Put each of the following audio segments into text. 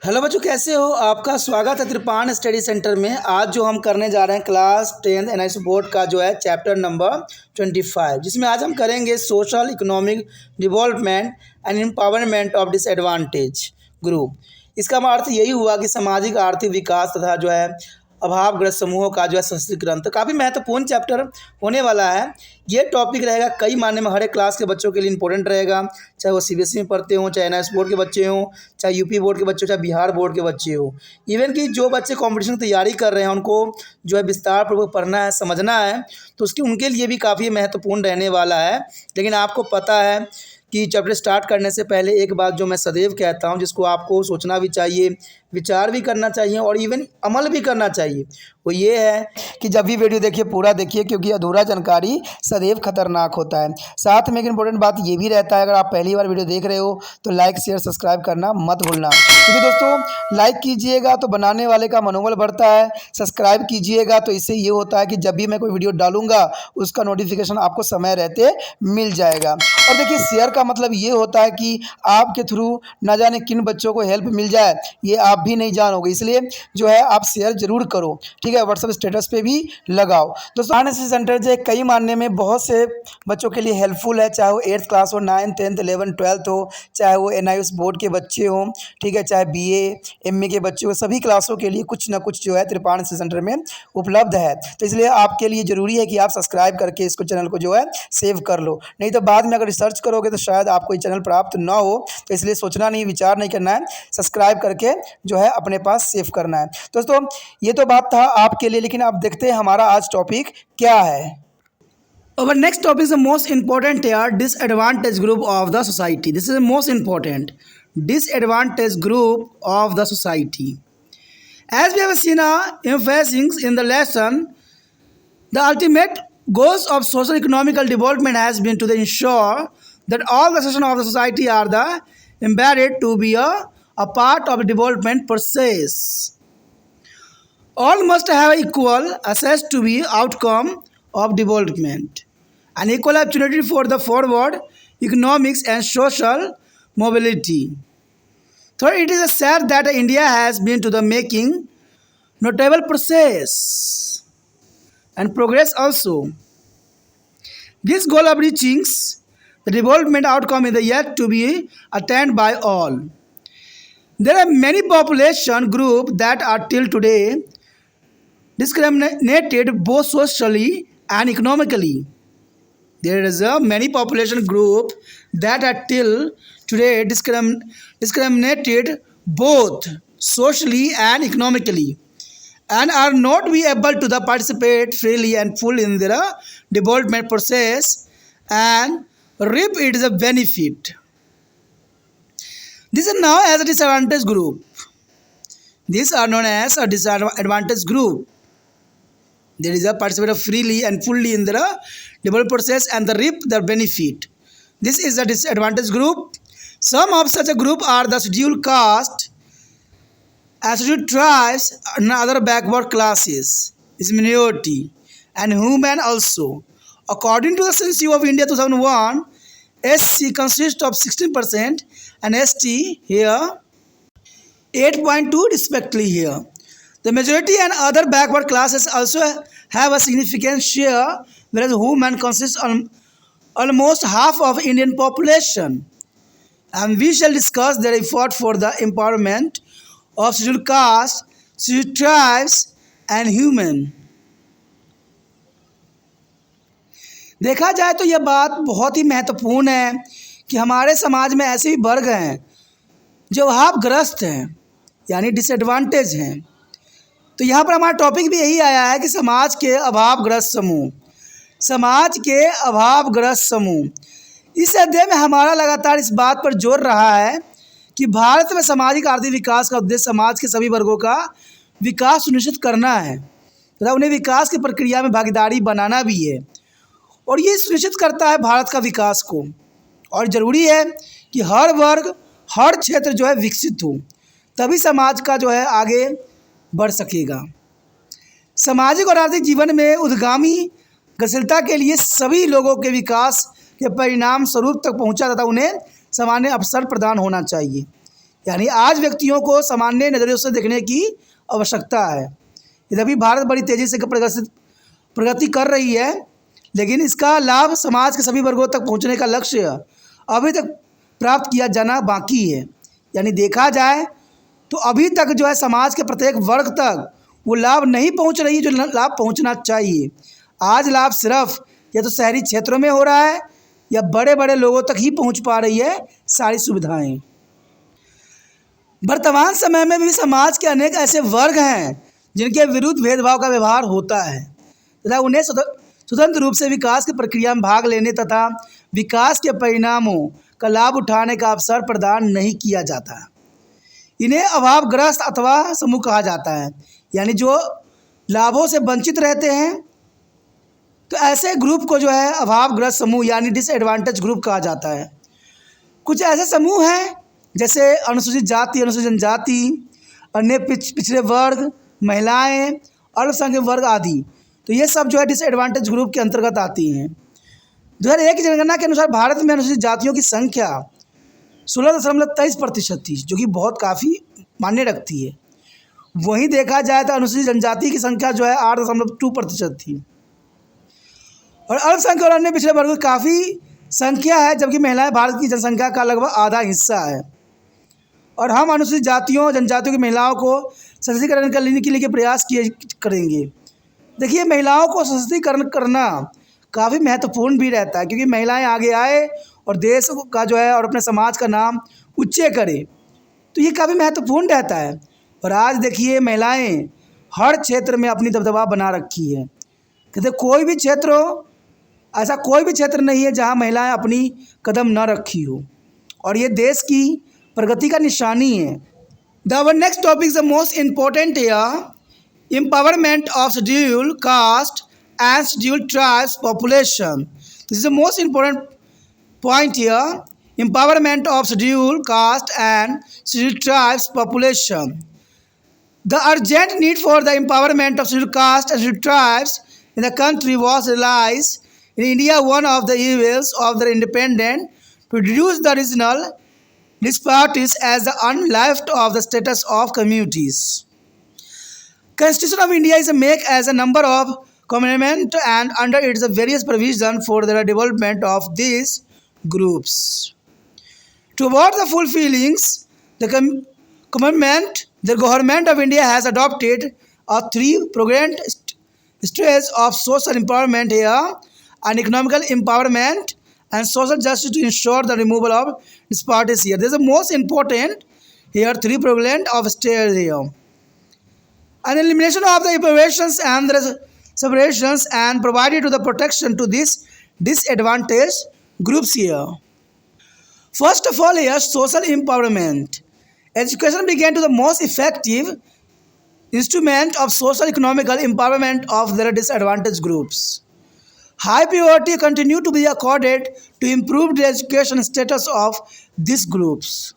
Hello बच्चों, कैसे हो? आपका स्वागत है त्रिपाण स्टडी सेंटर में। आज जो हम करने जा रहे हैं क्लास 10 एनआईएस बोर्ड का जो है चैप्टर नंबर 25, जिसमें आज हम करेंगे social economic development and empowerment of disadvantage group. इसका अर्थ यही हुआ कि सामाजिक आर्थिक विकास तथा जो है अभावग्रस्त समूहों का जो है सशक्तिकरण। तो काफ़ी महत्वपूर्ण चैप्टर होने वाला है। ये टॉपिक रहेगा कई मायने में हर एक क्लास के बच्चों के लिए इंपॉर्टेंट रहेगा, चाहे वो सीबीएसई में पढ़ते हों, चाहे एनआईएस बोर्ड के बच्चे हों, चाहे यूपी बोर्ड के बच्चे हो, चाहे बिहार बोर्ड के बच्चे हो। इवन कि जो बच्चे कंपटीशन की तैयारी कर रहे हैं उनको जो है विस्तार पूर्वक पढ़ना है, समझना है, तो उसकी उनके लिए भी काफ़ी महत्वपूर्ण रहने वाला है। लेकिन आपको पता है कि चैप्टर स्टार्ट करने से पहले एक बात जो मैं सदैव कहता हूं, जिसको आपको सोचना भी चाहिए, विचार भी करना चाहिए और इवन अमल भी करना चाहिए, वो ये है कि जब भी वीडियो देखिए पूरा देखिए, क्योंकि अधूरा जानकारी सदैव खतरनाक होता है। साथ में एक इंपॉर्टेंट बात ये भी रहता है, अगर आप पहली बार वीडियो देख रहे हो तो लाइक शेयर सब्सक्राइब करना मत भूलना, क्योंकि दोस्तों लाइक कीजिएगा तो बनाने वाले का मनोबल बढ़ता है, सब्सक्राइब कीजिएगा तो इससे ये होता है कि जब भी मैं कोई वीडियो डालूंगा उसका नोटिफिकेशन आपको समय रहते मिल जाएगा। और देखिए शेयर का मतलब ये होता है कि आपके थ्रू ना जाने किन बच्चों को हेल्प मिल जाए, ये आप भी नहीं जानोगे, इसलिए जो है आप शेयर जरूर करो, ठीक है। व्हाट्सएप स्टेटस पे भी लगाओ। दोस्तों एनआईएस सेंटर जो है कई मानने में बहुत से बच्चों के लिए हेल्पफुल है, चाहे वो 8th क्लास हो, 9th 10th 11th 12th हो, चाहे वो एनआईएस बोर्ड के बच्चे हों, ठीक है, चाहे बीए एमए के बच्चे हो, सभी क्लासों के लिए कुछ ना कुछ जो है त्रिपाण सेंटर में उपलब्ध है। तो इसलिए आपके लिए ज़रूरी है कि आप सब्सक्राइब करके इसको चैनल को जो है सेव कर लो, नहीं तो बाद में अगर रिसर्च करोगे तो शायद आपको ये चैनल प्राप्त ना हो। तो इसलिए सोचना नहीं, विचार नहीं करना है, सब्सक्राइब करके जो है अपने पास सेव करना है। दोस्तों ये तो बात था आपके लिए, लेकिन अब देखते हैं हमारा आज टॉपिक क्या है। Our next topic is the most important here, disadvantaged group of the society. This is the most important disadvantaged group of the society. As we have seen emphasis in the lesson, the ultimate goals of social economical development has been to ensure that all the sections of the society are embedded to be a part of the development process. All must have equal access to the outcome of development, an equal opportunity for the forward economics and social mobility. Third, it is said that India has been to the making notable process and progress also. This goal of reaching the development outcome is yet to be attained by all. There are many population groups that are till today discriminated both socially and economically. There is a many population group that are till today discriminated both socially and economically and are not be able to participate freely and full in their development process and reap its a benefit. These are now as a disadvantaged group. These are known as a disadvantaged group. There is a participate freely and fully in the development process and the reap the benefit. This is a disadvantaged group. Some of such a group are the scheduled caste, scheduled tribes, and other backward classes, is minority, and women also. According to the Census of India 2001, SC consists of 16% and ST here 8.2 respectively here. The majority and other backward classes also have a significant share, whereas women consist almost half of Indian population. And we shall discuss their effort for the empowerment of scheduled castes, scheduled tribes and human. देखा जाए तो यह बात बहुत ही महत्वपूर्ण है कि हमारे समाज में ऐसे भी वर्ग हैं जो अभावग्रस्त हैं, यानी डिसएडवांटेज हैं। तो यहाँ पर हमारा टॉपिक भी यही आया है कि समाज के अभावग्रस्त समूह, समाज के अभावग्रस्त समूह। इस अध्याय में हमारा लगातार इस बात पर जोर रहा है कि भारत में सामाजिक आर्थिक विकास का उद्देश्य समाज के सभी वर्गों का विकास सुनिश्चित करना है तथा उन्हें विकास की प्रक्रिया में भागीदारी बनाना भी है, और ये सुनिश्चित करता है भारत का विकास को। और ज़रूरी है कि हर वर्ग, हर क्षेत्र जो है विकसित हो, तभी समाज का जो है आगे बढ़ सकेगा। सामाजिक और आर्थिक जीवन में उद्गामी गतिशीलता के लिए सभी लोगों के विकास के परिणाम स्वरूप तक पहुंचा तथा उन्हें सामान्य अवसर प्रदान होना चाहिए। यानी आज व्यक्तियों को सामान्य नज़रियों से देखने की आवश्यकता है। यद्यपि भारत बड़ी तेज़ी से प्रगति कर रही है, लेकिन इसका लाभ समाज के सभी वर्गों तक पहुंचने का लक्ष्य अभी तक प्राप्त किया जाना बाकी है। यानी देखा जाए तो अभी तक जो है समाज के प्रत्येक वर्ग तक वो लाभ नहीं पहुंच रही जो लाभ पहुंचना चाहिए। आज लाभ सिर्फ या तो शहरी क्षेत्रों में हो रहा है या बड़े बड़े लोगों तक ही पहुंच पा रही है सारी सुविधाएं। वर्तमान समय में भी समाज के अनेक ऐसे वर्ग हैं जिनके विरुद्ध भेदभाव का व्यवहार होता है तथा उन्हें स्वतंत्र रूप से विकास की प्रक्रिया में भाग लेने तथा विकास के परिणामों का लाभ उठाने का अवसर प्रदान नहीं किया जाता। इन्हें अभावग्रस्त अथवा समूह कहा जाता है, यानी जो लाभों से वंचित रहते हैं। तो ऐसे ग्रुप को जो है अभावग्रस्त समूह यानी डिसएडवांटेज ग्रुप कहा जाता है। कुछ ऐसे समूह हैं जैसे अनुसूचित जाति, अनुसूचित जनजाति, अन्य पिछड़े वर्ग, महिलाएं, अल्पसंख्यक वर्ग आदि। तो ये सब जो है डिसएडवांटेज ग्रुप के अंतर्गत आती हैं। 2001 की जनगणना के अनुसार भारत में अनुसूचित जातियों की संख्या 16.23% थी, जो कि बहुत काफ़ी मायने रखती है। वहीं देखा जाए तो अनुसूचित जनजाति की संख्या जो है 8.2% थी। और अल्पसंख्यक और अन्य पिछड़े वर्गों की काफ़ी संख्या है, जबकि महिलाएं भारत की जनसंख्या का लगभग आधा हिस्सा है। और हम अनुसूचित जातियों जनजातियों की महिलाओं को सशक्तिकरण करने के लिए प्रयास करेंगे। देखिए, महिलाओं को सशक्तिकरण करना काफ़ी महत्वपूर्ण भी रहता है, क्योंकि महिलाएं आगे आए और देश का जो है और अपने समाज का नाम ऊंचे करे, तो ये काफ़ी महत्वपूर्ण रहता है। और आज देखिए, महिलाएं हर क्षेत्र में अपनी दबदबा बना रखी है। कहते कोई भी क्षेत्र हो, ऐसा कोई भी क्षेत्र नहीं है जहां महिलाएं अपनी कदम न रखी हो, और ये देश की प्रगति का निशानी है। The next topic is the most important here, empowerment of scheduled caste and scheduled tribes population. This is the most important point here. Empowerment of scheduled caste and scheduled tribes population. The urgent need for the empowerment of scheduled caste and scheduled tribes in the country was realized in India one of the evils of the independent to reduce the regional disparities as the unlift of the status of communities. Constitution of India is make as a number of commandment and under it is a various provision for the development of these groups. Toward the fulfillings the commandment, the government of India has adopted a three-pronged strategy of social empowerment here, and economical empowerment and social justice to ensure the removal of disparities here. This is the most important here, three-pronged of strategy here. An elimination of the imperfections and the separations and provided to the protection to these disadvantaged groups here. First of all, here social empowerment. Education began to the most effective instrument of social economical empowerment of the disadvantaged groups. High priority continue to be accorded to improve the education status of these groups.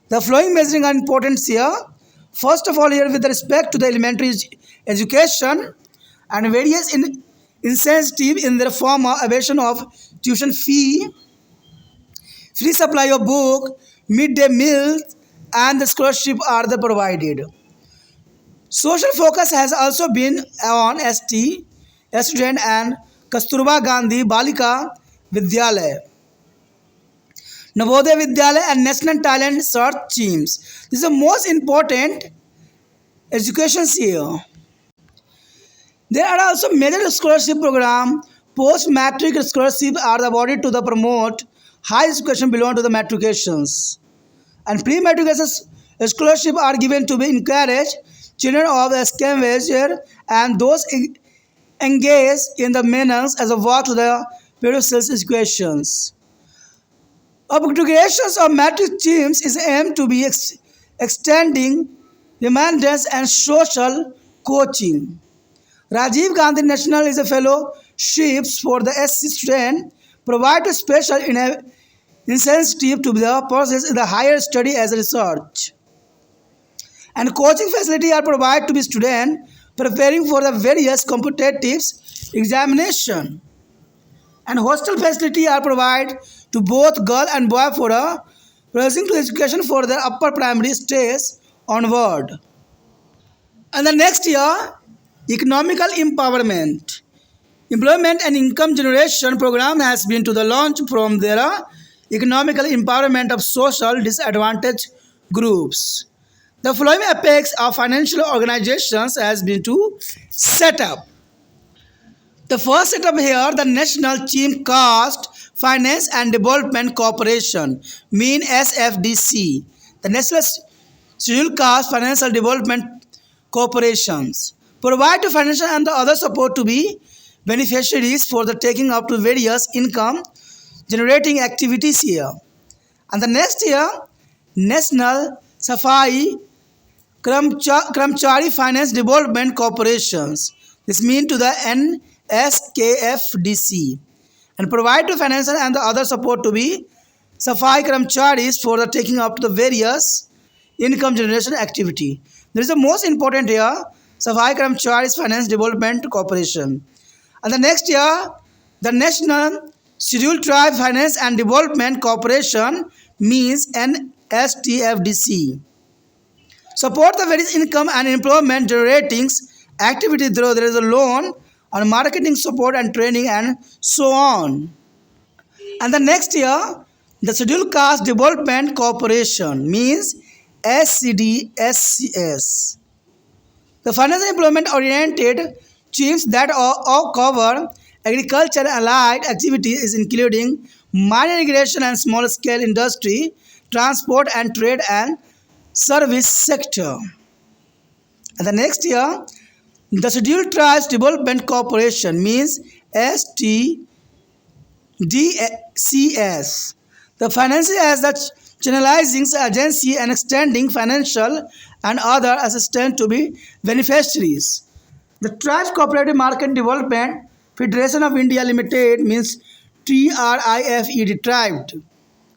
The following measures are important here. First of all, here with respect to the elementary education and various incentives in the form of abatement of tuition fee, free supply of book, midday meals, and the scholarship are the provided. Social focus has also been on ST, student and Kasturba Gandhi Balika Vidyalaya, Navodaya Vidyalaya and National Talent Search Teams. This is the most important education here. There are also major scholarship program. Post-matric scholarship are awarded to the promote high education belong to the matriculations. And pre-matriculation scholarship are given to be encourage children of scavager and those engaged in the maintenance as a work to the pedestal educations. Upgradations of matric teams is aimed to be extending reminders and social coaching. Rajiv Gandhi National is a fellowships for the SC student, provide a special incentive to the process in the higher study as research. And coaching facility are provided to the student preparing for the various competitive examination. And hostel facility are provided to both girl and boy for a progressing to education for their upper primary stage onward. And the next year, economical empowerment. Employment and income generation program has been to the launch from their economical empowerment of social disadvantaged groups. The following apex of financial organizations has been to set up. The first setup here, the National Cheap Cost Finance and Development Corporation, mean SFDC. The National Scheduled Cost Financial Development Corporations provide to financial and the other support to be beneficiaries for the taking up to various income generating activities here. And the next year, National Safai Kramchari Finance Development Corporations. This mean to the NSKFDC and provide to financial and the other support to be Safai Kramcharis for the taking up to the various income generation activity. There is the most important here, Safai Kramcharis Finance Development Corporation. And the next year, the National Scheduled Tribe Finance and Development Corporation means NSTFDC. Support the various income and employment generating activity through there is a loan on marketing support and training and so on. And the next year, the Scheduled Caste Development Corporation means SCDSCS. The financial employment oriented chiefs that all cover agriculture and allied activities including mine irrigation and small scale industry, transport and trade and service sector. And the next year, the Scheduled Tribes Development Corporation means STDCS. The financing as the channelizing agency and extending financial and other assistance to be beneficiaries. The Tribes Cooperative Market Development Federation of India Limited means TRIFED Tribe.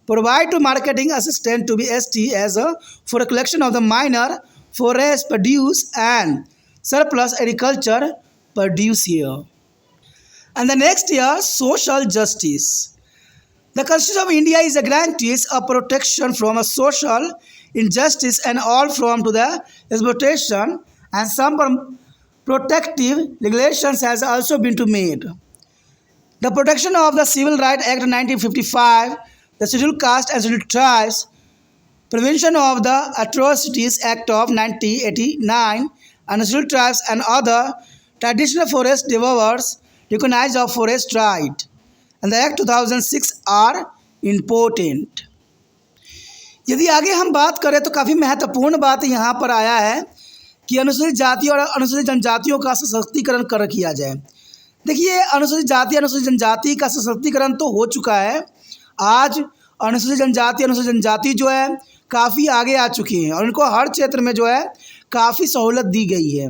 Provide to marketing assistance to be ST as a for a collection of the minor forest produce and surplus agriculture produce here. And the next year, social justice. The Constitution of India is a guarantee of protection from a social injustice and all from to the exploitation, and some protective regulations has also been to made. The protection of the Civil Rights Act 1955, the Scheduled Caste and Scheduled Tribes, Prevention of the Atrocities Act of 1989, and the Scheduled Tribes and other traditional forest devourers recognized of forest right, and the Act 2006 are important. यदि आगे हम बात करें तो काफ़ी महत्वपूर्ण बात यहाँ पर आया है कि अनुसूचित जाति और अनुसूचित जनजातियों का सशक्तिकरण कर किया जाए। देखिए, अनुसूचित जाति अनुसूचित जनजाति का सशक्तिकरण तो हो चुका है। आज अनुसूचित जनजाति जो है काफ़ी आगे आ चुकी हैं और उनको हर क्षेत्र में जो है काफ़ी सहूलत दी गई है।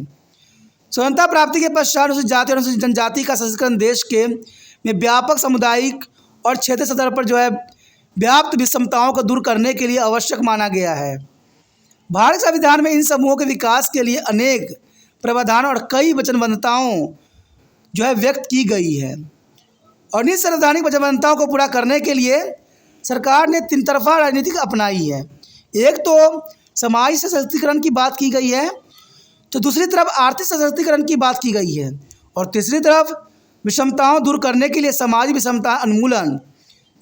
स्वतंत्रता प्राप्ति के पश्चात अनुसूचित जाति और अनुसूचित जनजाति का सशक्तिकरण देश के में व्यापक सामुदायिक और क्षेत्रीय स्तर पर जो है व्याप्त विषमताओं को दूर करने के लिए आवश्यक माना गया है। भारत संविधान में इन समूहों के विकास के लिए अनेक प्रावधान और कई वचनबद्धताओं जो है व्यक्त की गई है और इन संवैधानिक वचनबद्धताओं को पूरा करने के लिए सरकार ने तीन तरफा राजनीति अपनाई है। एक तो समाज सशक्तिकरण की बात की गई है, तो दूसरी तरफ आर्थिक सशक्तिकरण की बात की गई है और तीसरी तरफ विषमताओं दूर करने के लिए सामाजिक विषमता उन्मूलन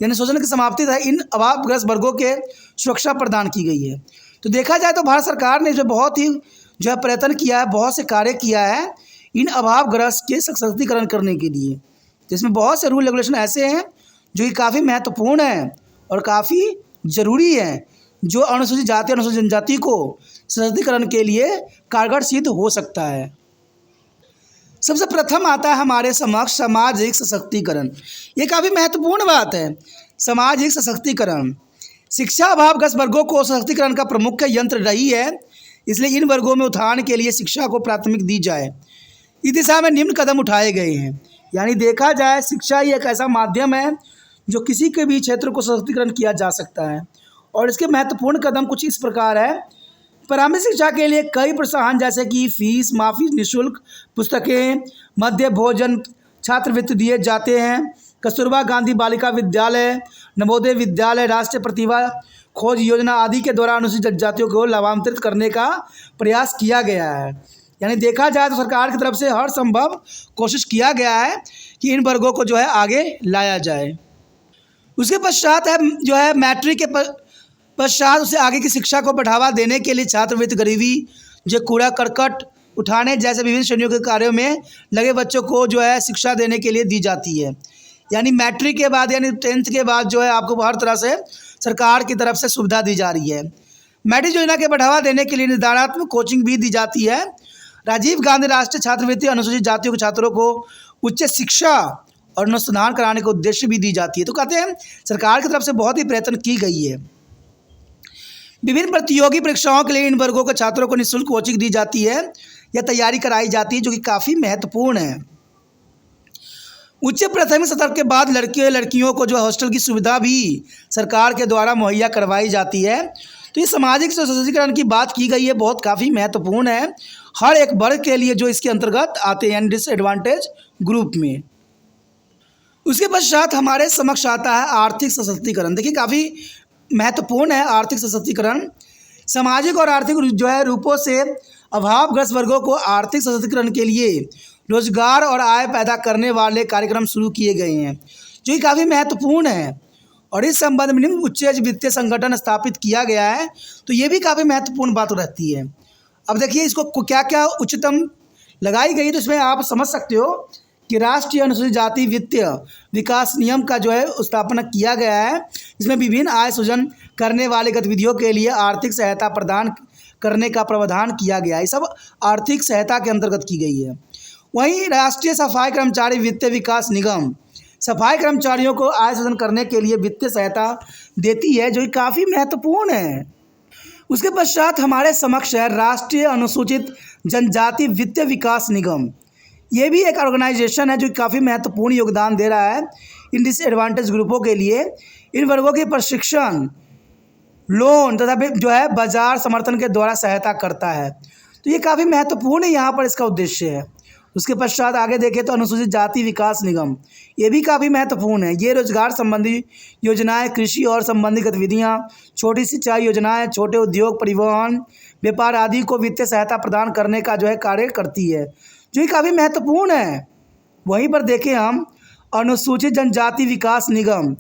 यानी शोषण की समाप्ति तथा इन अभावग्रस्त वर्गों के सुरक्षा प्रदान की गई है। तो देखा जाए तो भारत सरकार ने जो बहुत ही जो है प्रयत्न किया है, बहुत से कार्य किया है इन अभावग्रस्त के सशक्तिकरण करने के लिए। तो इसमें बहुत से रूल रेगुलेशन ऐसे हैं जो कि काफ़ी महत्वपूर्ण हैं और काफ़ी ज़रूरी हैं, जो अनुसूचित जाति अनुसूचित जनजाति को सशक्तिकरण के लिए कारगर सिद्ध हो सकता है। सबसे प्रथम आता है हमारे समक्ष सामाजिक सशक्तिकरण। ये काफ़ी महत्वपूर्ण बात है। सामाजिक सशक्तिकरण शिक्षा अभावग्रस्त वर्गों को सशक्तिकरण का प्रमुख यंत्र रही है, इसलिए इन वर्गों में उत्थान के लिए शिक्षा को प्राथमिक दी जाए। इस दिशा में निम्न कदम उठाए गए हैं। यानी देखा जाए शिक्षा ही एक ऐसा माध्यम है जो किसी के भी क्षेत्र को सशक्तिकरण किया जा सकता है और इसके महत्वपूर्ण कदम कुछ इस प्रकार है। प्रारंभिक शिक्षा के लिए कई प्रोत्साहन जैसे कि फीस माफ़ी, निःशुल्क पुस्तकें, मध्य भोजन, छात्रवृत्ति दिए जाते हैं। कस्तूरबा गांधी बालिका विद्यालय, नवोदय विद्यालय, राष्ट्रीय प्रतिभा खोज योजना आदि के द्वारा अनुसूचित जनजातियों को लाभान्वित करने का प्रयास किया गया है। यानी देखा जाए तो सरकार की तरफ से हर संभव कोशिश किया गया है कि इन वर्गों को जो है आगे लाया जाए। उसके पश्चात है जो है मैट्रिक के पश्चात उसे आगे की शिक्षा को बढ़ावा देने के लिए छात्रवृत्ति, गरीबी, जो कूड़ा करकट उठाने जैसे विभिन्न श्रेणियों के कार्यों में लगे बच्चों को जो है शिक्षा देने के लिए दी जाती है। यानी मैट्रिक के बाद यानी 10th के बाद जो है आपको हर तरह से सरकार की तरफ से सुविधा दी जा रही है। मैट्रिक योजना के बढ़ावा देने के लिए निर्धारणात्मक कोचिंग भी दी जाती है। राजीव गांधी राष्ट्रीय छात्रवृत्ति अनुसूचित जातियों के छात्रों को उच्च शिक्षा और अनुसंधान कराने का उद्देश्य भी दी जाती है। तो कहते हैं सरकार की तरफ से बहुत ही प्रयत्न की गई है। विभिन्न प्रतियोगी परीक्षाओं के लिए इन वर्गों के छात्रों को निःशुल्क कोचिंग दी जाती है या तैयारी कराई जाती है, जो कि काफ़ी महत्वपूर्ण है। उच्च प्राथमिक स्तर के बाद लड़कियों को जो हॉस्टल की सुविधा भी सरकार के द्वारा मुहैया करवाई जाती है। तो ये सामाजिक सशक्तिकरण की बात की गई है, बहुत काफ़ी महत्वपूर्ण है हर एक वर्ग के लिए जो इसके अंतर्गत आते हैं डिसएडवांटेज ग्रुप में। उसके पश्चात हमारे समक्ष आता है आर्थिक सशक्तिकरण। देखिए काफ़ी महत्वपूर्ण है आर्थिक सशक्तिकरण। सामाजिक और आर्थिक जो है रूपों से अभावग्रस्त वर्गों को आर्थिक सशक्तिकरण के लिए रोजगार और आय पैदा करने वाले कार्यक्रम शुरू किए गए हैं, जो कि काफ़ी महत्वपूर्ण है। और इस संबंध में उच्च वित्तीय संगठन स्थापित किया गया है, तो ये भी काफ़ी महत्वपूर्ण बात रहती है। अब देखिए इसको क्या क्या उच्चतम लगाई गई, तो इसमें आप समझ सकते हो कि राष्ट्रीय अनुसूचित जाति वित्तीय विकास नियम का जो है स्थापना किया गया है। इसमें विभिन्न आय सृजन करने वाले गतिविधियों के लिए आर्थिक सहायता प्रदान करने का प्रावधान किया गया है। ये सब आर्थिक सहायता के अंतर्गत की गई है। वहीं राष्ट्रीय सफाई कर्मचारी वित्तीय विकास निगम सफाई कर्मचारियों को आय सृजन करने के लिए वित्तीय सहायता देती है, जो कि काफ़ी महत्वपूर्ण है। उसके पश्चात हमारे समक्ष है राष्ट्रीय अनुसूचित जनजाति वित्तीय विकास निगम। ये भी एक ऑर्गेनाइजेशन है जो काफ़ी महत्वपूर्ण योगदान दे रहा है इन डिसएडवांटेज ग्रुपों के लिए। इन वर्गों के प्रशिक्षण, लोन तथा जो है बाजार समर्थन के द्वारा सहायता करता है। तो ये काफ़ी महत्वपूर्ण है यहाँ पर इसका उद्देश्य है। उसके पश्चात आगे देखें तो अनुसूचित जाति विकास निगम, ये भी काफ़ी महत्वपूर्ण है। ये रोजगार संबंधी योजनाएं, कृषि और संबंधित गतिविधियाँ, छोटी सिंचाई योजनाएं, छोटे उद्योग, परिवहन, व्यापार आदि को वित्तीय सहायता प्रदान करने का जो है कार्य करती है, जो कि काफ़ी महत्वपूर्ण है। वहीं पर देखें हम अनुसूचित जनजाति विकास निगम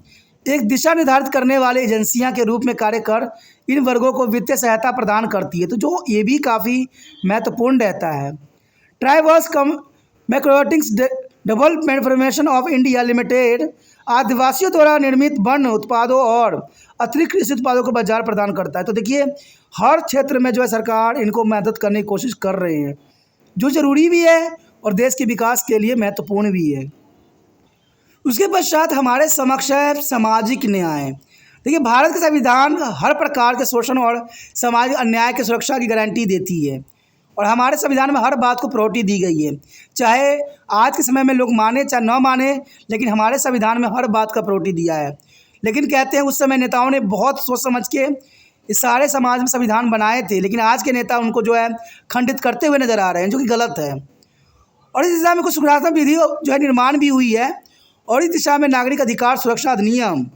एक दिशा निर्धारित करने वाली एजेंसियां के रूप में कार्य कर इन वर्गों को वित्तीय सहायता प्रदान करती है, तो जो ये भी काफ़ी महत्वपूर्ण रहता है। ट्राइबल्स मैक्रोटिक्स development formation of India limited आदिवासियों द्वारा निर्मित वन उत्पादों और अतिरिक्त कृषि उत्पादों को बाजार प्रदान करता है। तो देखिए हर क्षेत्र में जो है सरकार इनको मदद करने की कोशिश कर रहे हैं, जो ज़रूरी भी है और देश के विकास के लिए महत्वपूर्ण भी है। उसके पश्चात हमारे समक्ष है सामाजिक न्याय। देखिए भारत का संविधान हर प्रकार के शोषण और सामाजिक अन्याय की सुरक्षा की गारंटी देती है, और हमारे संविधान में हर बात को प्रायोरिटी दी गई है। चाहे आज के समय में लोग माने चाहे न माने, लेकिन हमारे संविधान में हर बात का प्रायोरिटी दिया है। लेकिन कहते हैं उस समय नेताओं ने बहुत सोच समझ के इस सारे समाज में संविधान बनाए थे, लेकिन आज के नेता उनको जो है खंडित करते हुए नजर आ रहे हैं, जो कि गलत है। और इस दिशा में कुछ सुधारात्मक विधि जो है निर्माण भी हुई है, और इस दिशा में नागरिक अधिकार सुरक्षा अधिनियम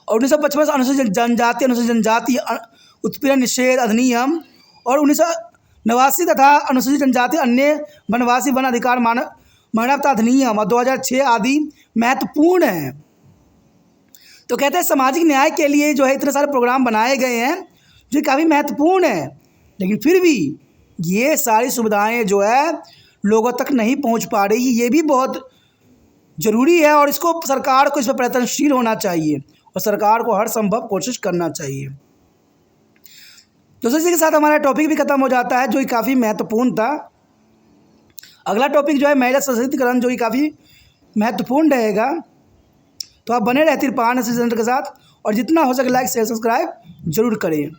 और 1955 अनुसूचित जनजाति उत्पीड़न निषेध अधिनियम और 1989 तथा अनुसूचित जनजाति अन्य वनवासी वन अधिकार मानवता अधिनियम और 2006 आदि महत्वपूर्ण हैं। तो कहते हैं सामाजिक न्याय के लिए जो है इतने सारे प्रोग्राम बनाए गए हैं, जो काफ़ी महत्वपूर्ण है, लेकिन फिर भी ये सारी सुविधाएं जो है लोगों तक नहीं पहुंच पा रही। ये भी बहुत ज़रूरी है और इसको सरकार को इस पर प्रयत्नशील होना चाहिए और सरकार को हर संभव कोशिश करना चाहिए। दोस्तों इसी के साथ हमारा टॉपिक भी खत्म हो जाता है, जो कि काफ़ी महत्वपूर्ण था। अगला टॉपिक जो है महिला सशक्तिकरण, जो कि काफ़ी महत्वपूर्ण रहेगा। तो आप बने रहते तिरपान सेंटर के साथ, और जितना हो सके लाइक शेयर सब्सक्राइब जरूर करें।